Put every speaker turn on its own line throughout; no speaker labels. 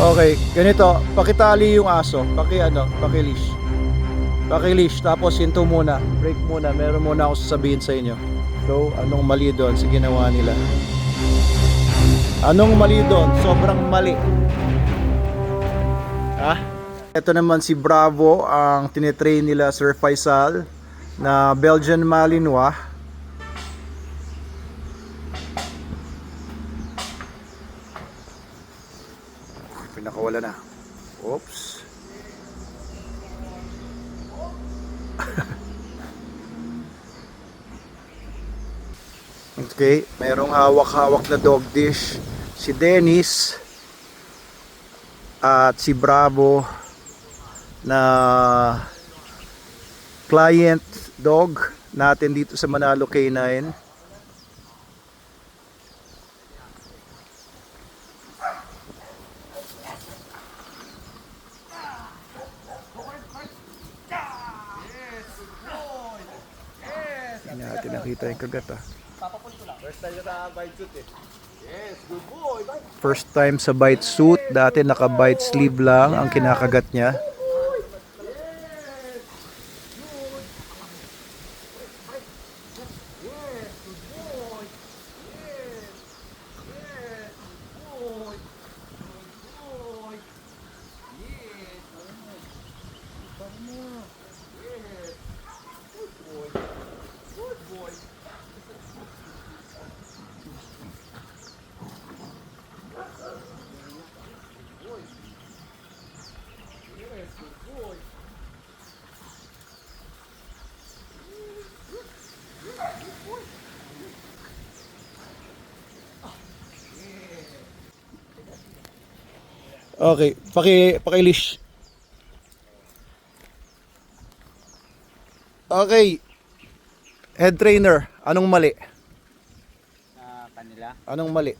Okay, ganito, pakitali yung aso, paki-leash. Paki-leash, tapos hinto muna, break muna, meron muna ako sasabihin sa inyo. So, anong mali doon sa ginawa nila? Anong mali doon? Sobrang mali. Ha? Ito naman si Bravo, ang tinitrain nila Sir Faisal na Belgian Malinois. Pinakawala na. Oops. Okay, mayroong hawak-hawak na dog dish si Dennis at si Bravo na client dog natin dito sa Manalo K9. Hindi natin nakita yung kagat
First time ka sa bite suit eh. Yes, good boy.
First time sa bite suit, dati naka-bite sleeve lang ang kinakagat niya. Okay, paki-leash. Okay. Head trainer, anong mali?
Sa kanila,
Anong mali?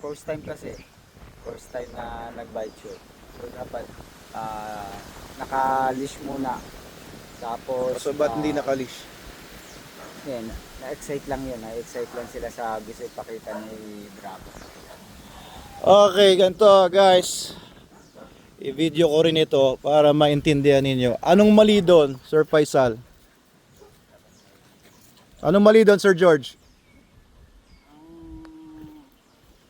first time kasi. First time na nag-bite shoot. So dapat naka-leash muna. Tapos
So ba't hindi naka-leash?
Yan, na-excite lang yun. Na-excite lang sila sa gusto ipakita ni Bravo.
Okay, ganito guys. I-video ko rin ito para maintindihan ninyo. Anong mali doon, Sir Faisal? Anong mali doon, Sir George?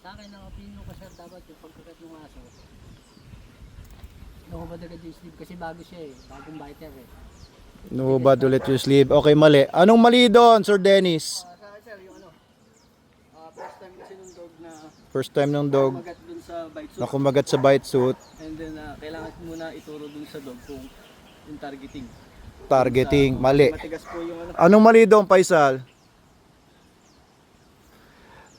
Sa akin, ang opinion ko sir, dapat yung pagkagat ng aso. Nakubad agad yung sleeve kasi bago siya eh. Bagong biter eh.
Nubad ulit yung sleeve. Okay, mali. Anong mali doon, Sir Dennis?
Sa akin sir, yung ano, first time kasi nung dog na
First time ng dog
kumagat dun sa bite
na
suit.
kumagat sa bite suit.
And then, kailangan muna ituro dun sa dog kung yung targeting.
Targeting, mali.
Matigas po yung ano.
Anong mali doon, Faisal?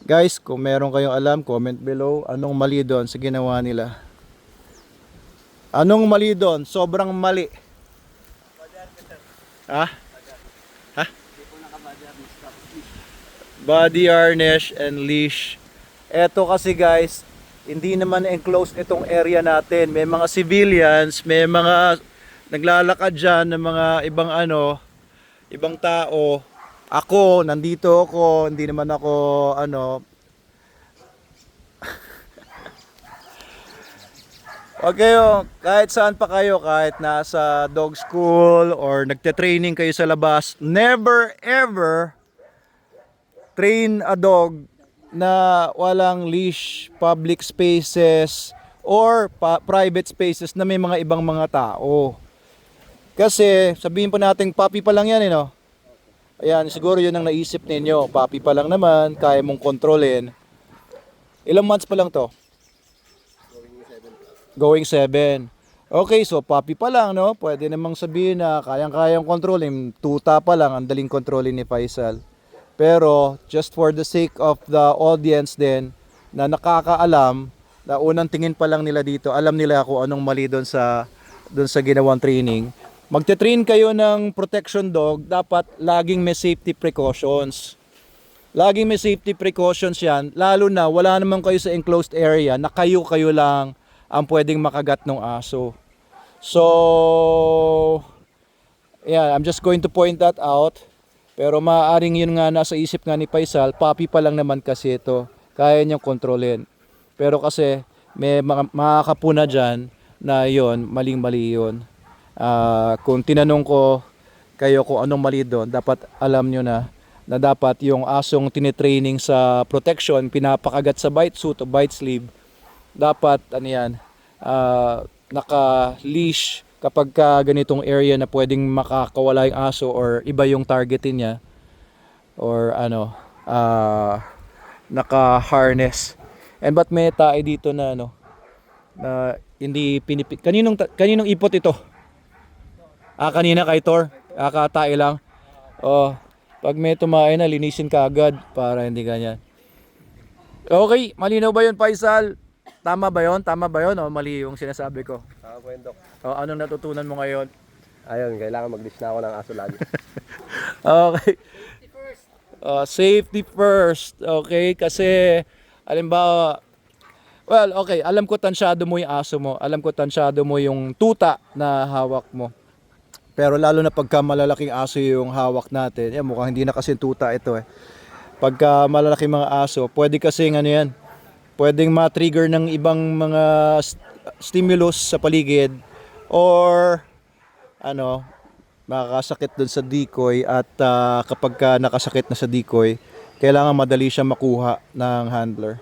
Guys, kung meron kayong alam, comment below. Anong mali doon sa ginawa nila? Anong mali doon? Sobrang mali. Ha? Ha?
Hindi po nakabody harness tapos leash.
Body harness and leash. Eto kasi guys, hindi naman enclosed itong area natin. May mga civilians, may mga naglalakad dyan ng mga ibang tao. Ako, nandito ako, hindi naman ako Wag kayo, kahit saan pa kayo, kahit nasa dog school or nagte-training kayo sa labas, never ever train a dog na walang leash, public spaces or private spaces na may mga ibang mga tao. Kasi sabihin po natin puppy pa lang yan no. Ayan, siguro yun ang naisip ninyo, puppy pa lang naman, kaya mong kontrolin. Ilang months pa lang to? Going 7. Okay, so puppy pa lang, no? Pwede namang sabihin na kayang-kayang kontrolin. Tuta pa lang, ang daling kontrolin ni Faisal. Pero, just for the sake of the audience din, na nakakaalam, na unang tingin pa lang nila dito, alam nila kung anong mali doon sa ginawang training. Magte-train kayo ng protection dog, dapat laging may safety precautions. Laging may safety precautions yan, lalo na wala naman kayo sa enclosed area na kayo lang ang pwedeng makagat ng aso. So, yeah, I'm just going to point that out. Pero maaaring yun nga nasa isip nga ni Faisal, puppy pa lang naman kasi ito. Kaya niyang kontrolin. Pero kasi may mga kapuna dyan na yon, maling-mali yun. Kung tinanong ko kayo kung anong mali doon, dapat alam nyo na dapat yung asong tinitraining sa protection, pinapakagat sa bite suit o bite sleeve, dapat ano yan, naka-leash kapag ka ganitong area na pwedeng makakawala yung aso or iba yung targetin niya, or ano, naka-harness. And ba't may tae dito na ano, na hindi pinipit? Kaninong ipot ito? Kanina kay Thor. Kakatae lang. Oh, pag may tumae na, linisin ka agad para hindi ganyan. Okay, malinaw ba yun, Faisal? Tama ba yun? Tama ba yun? O mali yung sinasabi ko?
Tama po yun, Dok.
O, anong natutunan mo ngayon?
Ayun, kailangan mag-dish na ako ng aso lagi.
Okay. Safety first. Okay, kasi halimbawa, well, okay, alam ko tansyado mo yung aso mo. Alam ko tansyado mo yung tuta na hawak mo. Pero lalo na pagka malalaking aso yung hawak natin, yan, mukhang hindi na kasi tuta ito eh. Pagka malalaking mga aso, pwede kasi ano yan, pwedeng ma-trigger ng ibang mga stimulus sa paligid, or ano, makakasakit dun sa decoy, at kapag ka nakasakit na sa decoy, kailangan madali siya makuha ng handler.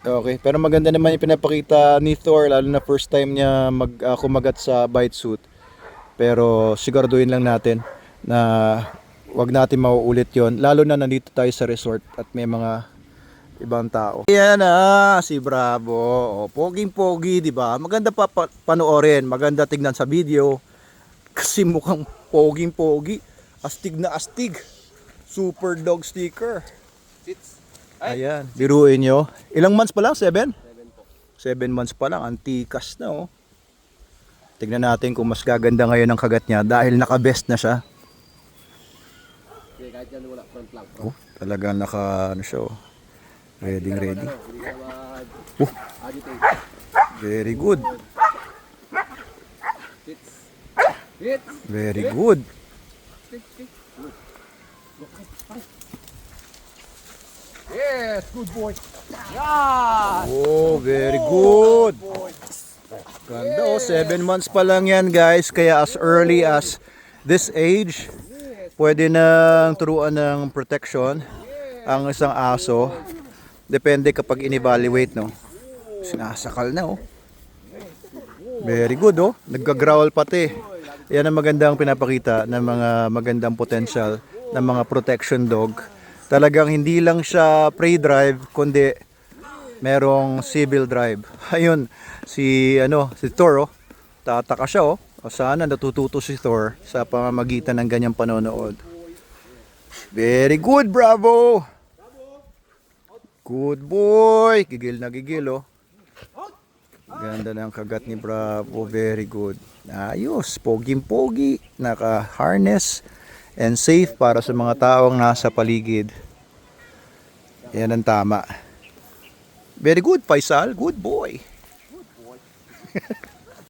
Okay, pero maganda naman yung pinapakita ni Thor, lalo na first time niya kumagat sa bite suit. Pero siguraduhin lang natin na wag natin mauulit yon, lalo na nandito tayo sa resort at may mga ibang tao. Yan na, si Bravo. O, poging-pogi, di ba? Maganda panoorin, maganda tignan sa video. Kasi mukhang poging-pogi. Astig na astig. Super dog sticker. Ayan, biruin nyo. Ilang months pa lang? 7? 7 months pa lang, antikas na oh. Tignan natin kung mas gaganda ngayon ang kagat niya dahil naka-vest na siya. Oh, talagang naka ano siya oh. Ready. Oh, very good. Very good.
Yes, good boy.
Oh, very good. Ganda oh, 7 months pa lang yan guys. Kaya as early as this age, pwede nang turuan ng protection ang isang aso. Depende kapag in-evaluate, no. Sinasakal na oh. Very good oh. Nagka-growl pati. Yan ang magandang pinapakita ng mga magandang potential ng mga protection dog. Talagang hindi lang siya prey drive, kundi merong civil drive. Ayun, si Thor oh. Tataka siya oh. O sana natututo si Thor sa pamamagitan ng ganyang panonood. Very good, Bravo! Good boy! Gigil na gigil oh. Ganda ng kagat ni Bravo. Very good. Ayos. Poging-pogi. Naka-harness. And safe para sa mga taong nasa paligid. Yan ang tama. Very good, Faisal. Good boy. Good boy.